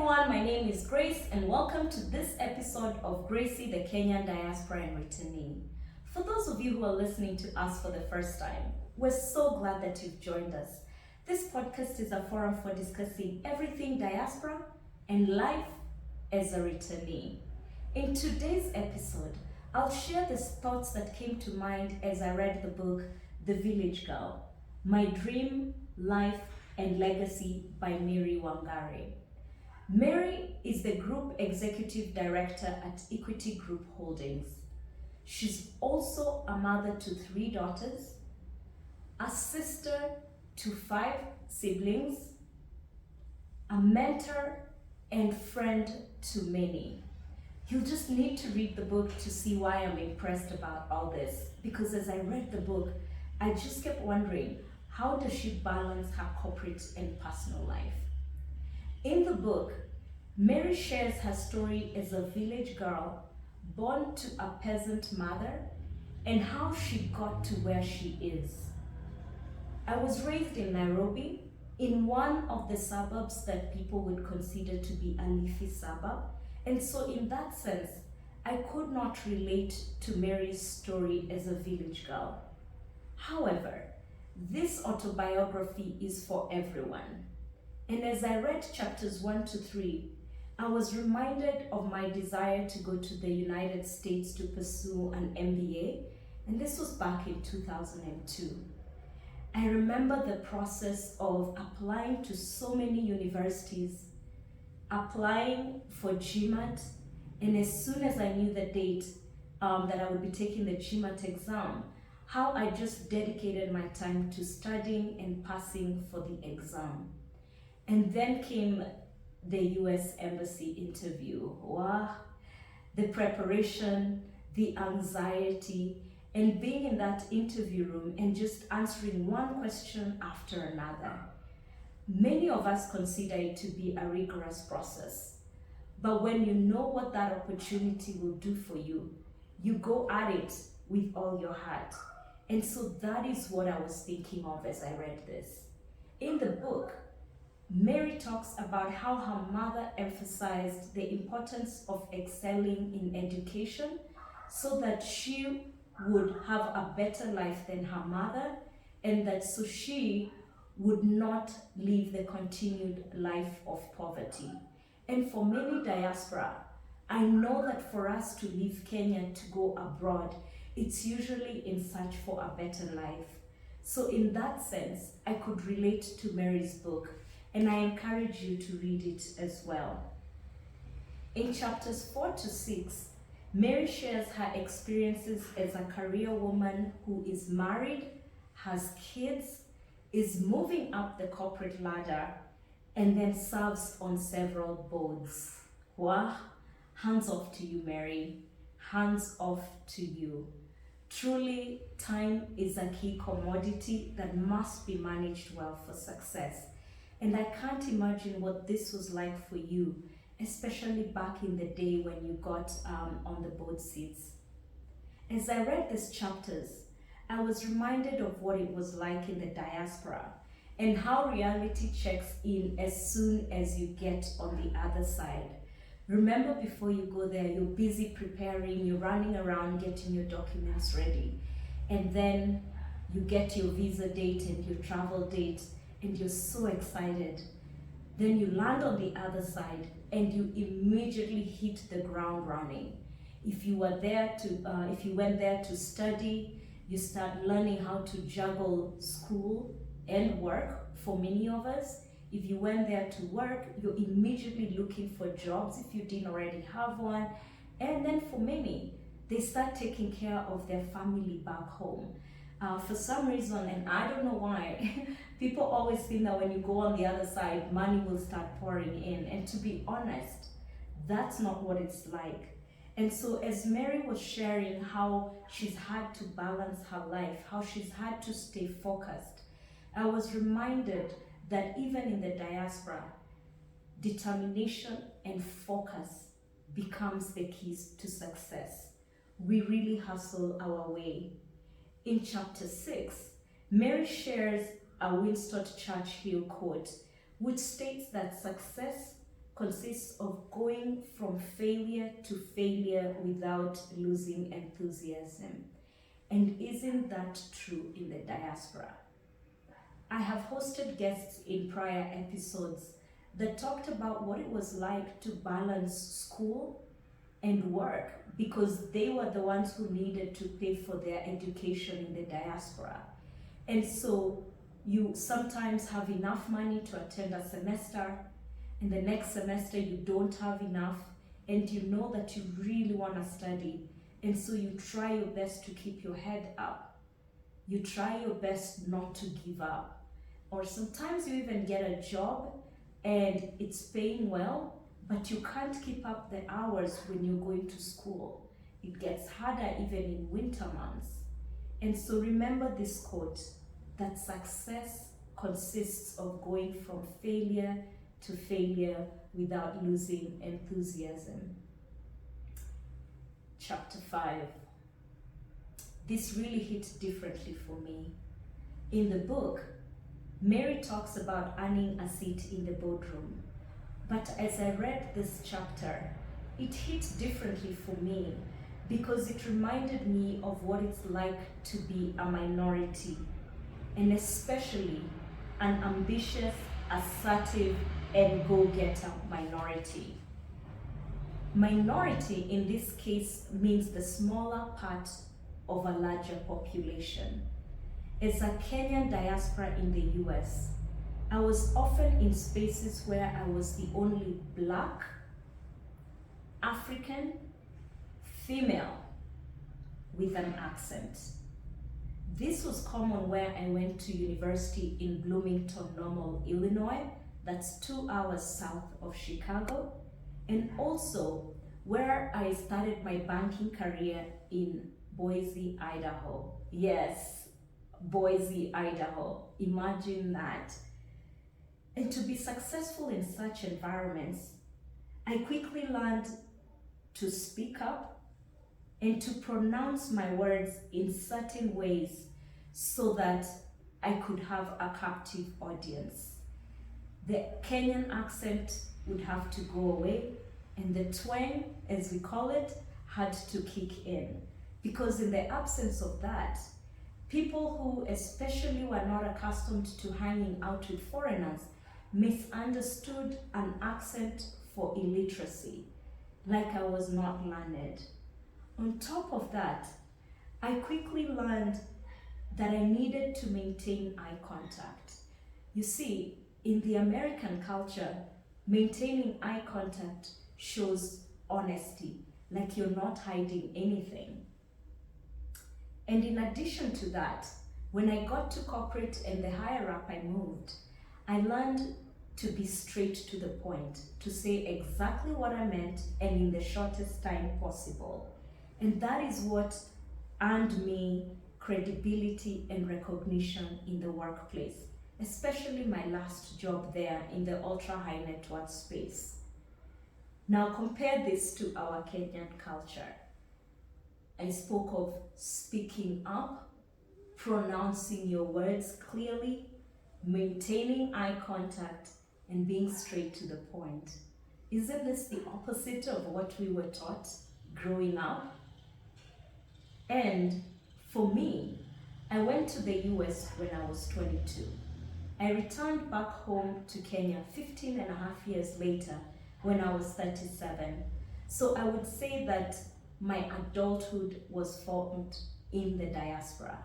everyone, my name is Grace and welcome to this episode of Gracie, the Kenyan Diaspora and Returnee. For those of you who are listening to us for the first time, we're so glad that you've joined us. This podcast is a forum for discussing everything diaspora and life as a returnee. In today's episode, I'll share the thoughts that came to mind as I read the book, The Village Girl, My Dream, Life and Legacy by Mary Wangari. Mary is the Group Executive Director at Equity Group Holdings. She's also a mother to 3 daughters, a sister to 5 siblings, a mentor and friend to many. You'll just need to read the book to see why I'm impressed about all this, because as I read the book, I just kept wondering, how does she balance her corporate and personal life? In the book, Mary shares her story as a village girl born to a peasant mother and how she got to where she is. I was raised in Nairobi, in one of the suburbs that people would consider to be a leafy suburb, and so in that sense, I could not relate to Mary's story as a village girl. However, this autobiography is for everyone. And as I read chapters 1 to 3, I was reminded of my desire to go to the United States to pursue an MBA, and this was back in 2002. I remember the process of applying to so many universities, applying for GMAT, and as soon as I knew the date that I would be taking the GMAT exam, how I just dedicated my time to studying and passing for the exam. And then came the US Embassy interview. Wow, the preparation, the anxiety, and being in that interview room and just answering one question after another. Many of us consider it to be a rigorous process. But when you know what that opportunity will do for you, you go at it with all your heart. And so that is what I was thinking of as I read this. In the book, Mary talks about how her mother emphasized the importance of excelling in education so that she would have a better life than her mother, and that so she would not live the continued life of poverty. And for many diaspora, I know that for us to leave Kenya to go abroad, it's usually in search for a better life. So in that sense, I could relate to Mary's book, and I encourage you to read it as well. In chapters 4 to 6, Mary shares her experiences as a career woman who is married, has kids, is moving up the corporate ladder, and then serves on several boards. Wow, hands off to you, Mary. Hands off to you. Truly, time is a key commodity that must be managed well for success. And I can't imagine what this was like for you, especially back in the day when you got on the board seats. As I read these chapters, I was reminded of what it was like in the diaspora and how reality checks in as soon as you get on the other side. Remember, before you go there, you're busy preparing, you're running around getting your documents ready. And then you get your visa date and your travel date, and you're so excited. Then you land on the other side and you immediately hit the ground running. If you went there to study, you start learning how to juggle school and work for many of us. If you went there to work, you're immediately looking for jobs if you didn't already have one. And then for many, they start taking care of their family back home. For some reason, and I don't know why, people always think that when you go on the other side, money will start pouring in. And to be honest, that's not what it's like. And so as Mary was sharing how she's had to balance her life, how she's had to stay focused, I was reminded that even in the diaspora, determination and focus becomes the keys to success. We really hustle our way. In chapter 6, Mary shares a Winston Churchill quote, which states that success consists of going from failure to failure without losing enthusiasm. And isn't that true in the diaspora? I have hosted guests in prior episodes that talked about what it was like to balance school and work because they were the ones who needed to pay for their education in the diaspora. And so you sometimes have enough money to attend a semester, and the next semester you don't have enough, and you know that you really want to study, and so you try your best to keep your head up. You try your best not to give up. Or sometimes you even get a job and it's paying well, but you can't keep up the hours when you're going to school. It gets harder even in winter months. And so remember this quote, that success consists of going from failure to failure without losing enthusiasm. Chapter 5. This really hit differently for me. In the book, Mary talks about earning a seat in the boardroom. But as I read this chapter, it hit differently for me because it reminded me of what it's like to be a minority, and especially an ambitious, assertive, and go-getter minority. Minority in this case means the smaller part of a larger population. As a Kenyan diaspora in the US, I was often in spaces where I was the only Black, African, female with an accent. This was common where I went to university in Bloomington Normal, Illinois, that's 2 hours south of Chicago, and also where I started my banking career in Boise, Idaho. Yes, Boise, Idaho. Imagine that. And to be successful in such environments, I quickly learned to speak up and to pronounce my words in certain ways so that I could have a captive audience. The Kenyan accent would have to go away, and the twang, as we call it, had to kick in. Because in the absence of that, people who especially were not accustomed to hanging out with foreigners misunderstood an accent for illiteracy, like I was not learned. On top of that, I quickly learned that I needed to maintain eye contact. You see, in the American culture, maintaining eye contact shows honesty, like you're not hiding anything. And in addition to that, when I got to corporate and the higher up I moved, I learned to be straight to the point, to say exactly what I meant and in the shortest time possible. And that is what earned me credibility and recognition in the workplace, especially my last job there in the ultra high net worth space. Now compare this to our Kenyan culture. I spoke of speaking up, pronouncing your words clearly, maintaining eye contact, and being straight to the point. Isn't this the opposite of what we were taught growing up? And for me, I went to the US when I was 22. I returned back home to Kenya 15 and a half years later when I was 37. So I would say that my adulthood was formed in the diaspora.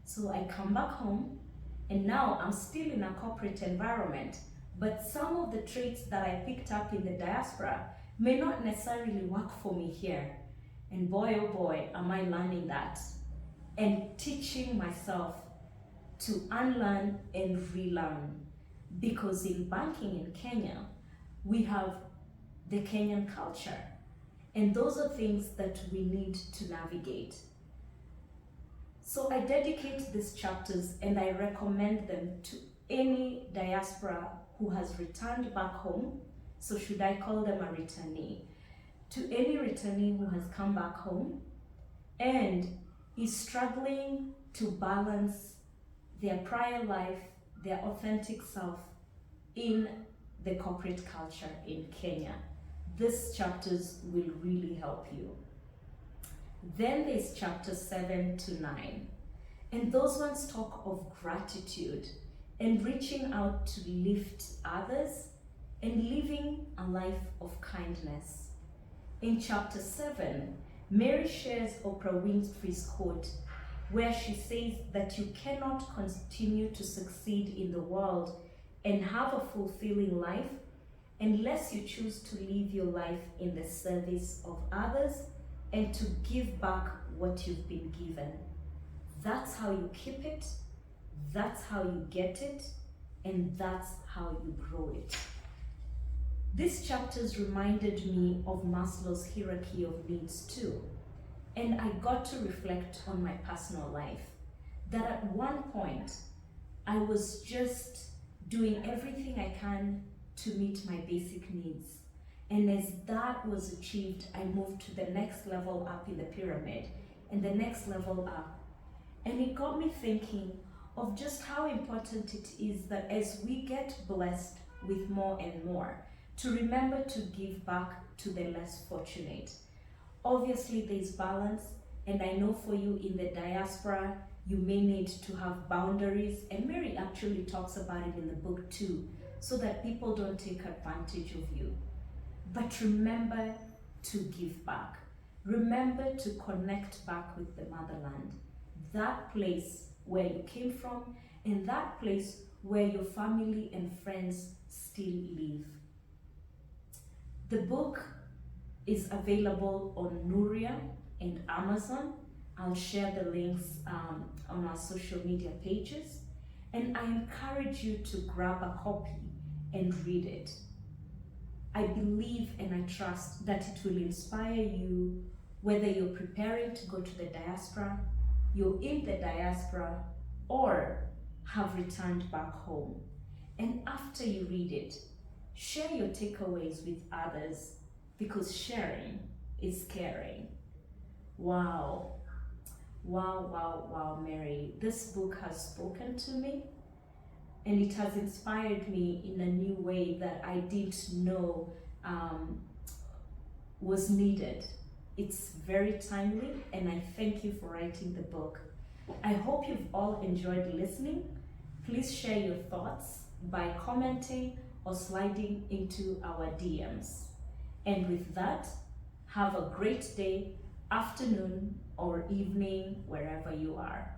So I come back home, and now I'm still in a corporate environment, but some of the traits that I picked up in the diaspora may not necessarily work for me here. And boy, oh boy, am I learning that and teaching myself to unlearn and relearn. Because in banking in Kenya, we have the Kenyan culture, and those are things that we need to navigate. So I dedicate these chapters and I recommend them to any diaspora who has returned back home. So should I call them a returnee? To any returnee who has come back home and is struggling to balance their prior life, their authentic self in the corporate culture in Kenya. These chapters will really help you. Then there's chapters 7 to 9. And those ones talk of gratitude and reaching out to lift others and living a life of kindness. In chapter 7, Mary shares Oprah Winfrey's quote, where she says that you cannot continue to succeed in the world and have a fulfilling life unless you choose to live your life in the service of others and to give back what you've been given. That's how you keep it, that's how you get it, and that's how you grow it. These chapters reminded me of Maslow's hierarchy of needs too. And I got to reflect on my personal life, that at one point, I was just doing everything I can to meet my basic needs. And as that was achieved, I moved to the next level up in the pyramid and the next level up. And it got me thinking of just how important it is that as we get blessed with more and more, to remember to give back to the less fortunate. Obviously, there's balance, and I know for you in the diaspora, you may need to have boundaries, and Mary actually talks about it in the book too, so that people don't take advantage of you. But remember to give back. Remember to connect back with the motherland, that place where you came from, and that place where your family and friends still live. The book is available on Nuria and Amazon. I'll share the links on our social media pages. And I encourage you to grab a copy and read it. I believe and I trust that it will inspire you, whether you're preparing to go to the diaspora, you're in the diaspora, or have returned back home. And after you read it, share your takeaways with others, because sharing is caring. Wow, Mary. This book has spoken to me, and it has inspired me in a new way that I didn't know was needed. It's very timely, and I thank you for writing the book. I hope you've all enjoyed listening. Please share your thoughts by commenting or sliding into our DMs. And with that, have a great day, afternoon, or evening, wherever you are.